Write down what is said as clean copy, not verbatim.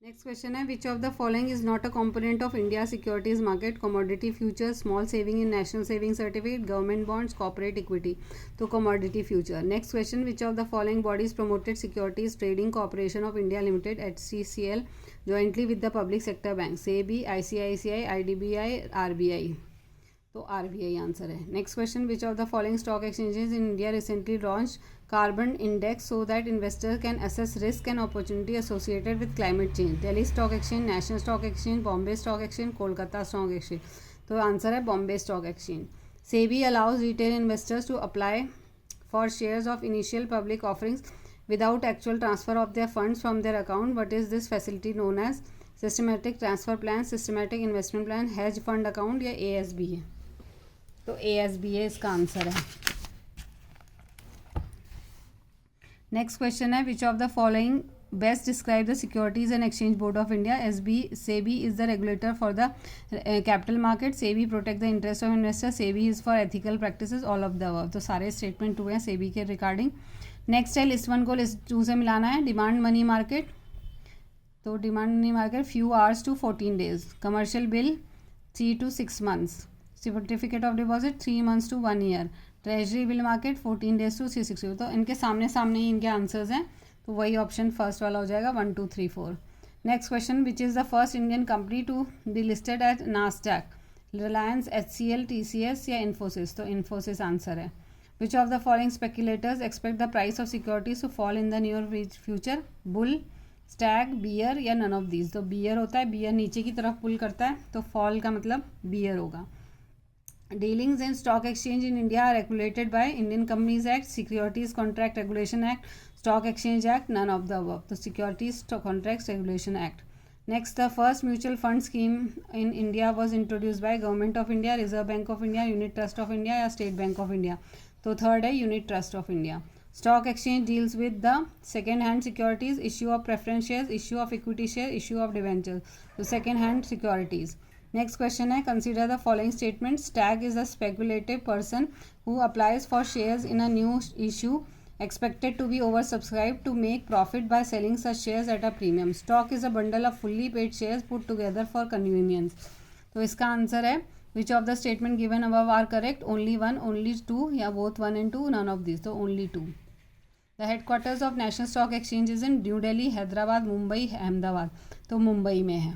Next question है, which of the following is not a component of India securities market? Commodity future, small saving in national saving certificate, government bonds, corporate equity. तो commodity future. Next question, which of the following bodies promoted securities trading corporation of India limited HCCL jointly with the public sector bank? SEBI, ICICI, IDBI, RBI। तो RBI answer है। Next question, which of the following stock exchanges in India recently launch carbon index so that investor can assess risk and opportunity associated with climate change? Delhi Stock Exchange, National Stock Exchange, Bombay Stock Exchange, Kolkata Stock Exchange. तो answer है Bombay Stock Exchange. SEBI allows retail investors to apply for shares of initial public offerings without actual transfer of their funds from their account. What is this facility known as? Systematic transfer plan, systematic investment plan, hedge fund account या ASBA? तो ASBA इसका answer है। Next question है, which of the following best describe the securities and exchange board of India? SEBI is the regulator for the capital market, SEBI protect the interest of investor, SEBI is for ethical practices, all of the above. तो सारे statement हुए हैं SEBI के regarding. Next है, list 1 को list 2 से मिलाना है। डिमांड मनी मार्केट, तो demand money market few hours to 14 days, commercial bill 3 to 6 months, certificate of deposit 3 months to 1 year, treasury bill market 14 days to 360। तो इनके सामने सामने ही इनके आंसर्स हैं, तो वही ऑप्शन फर्स्ट वाला हो जाएगा 1 2 3 4। Next question, which is the first Indian company to be listed at NASDAQ? Reliance, HCL, TCS या इन्फोसिस? तो इन्फोसिस आंसर है। Which of the following speculators expect the price of securities to fall in the near future? Bull, stag, bear या none of these? तो bear होता है, beer नीचे की तरफ पुल करता है, तो फॉल का मतलब बियर होगा। Dealings in stock exchange in India are regulated by Indian companies act, securities contract regulation act, stock exchange act, none of the above. तो securities contract regulation act. Next, the first mutual fund scheme in India was introduce by government of India, reserve bank of India, unit trust of India या state bank of India? तो third है unit trust of India. Stock exchange deals with the second hand securities, issue of preference share, issue of equity share, issue of debenture. तो second hand securities. Next question है, consider the following statement. Stag is a speculative person who applies for shares in a new issue expected to be oversubscribed to make profit by selling such shares at a premium. Stock is a bundle of fully paid shares put together for convenience. तो इसका answer है, which of the statement given above are correct? Only one, only two या both 1 and 2? None of these, तो only 2. The headquarters of National Stock Exchange is in New Delhi, Hyderabad, Mumbai, Ahmedabad. तो मुंबई में है।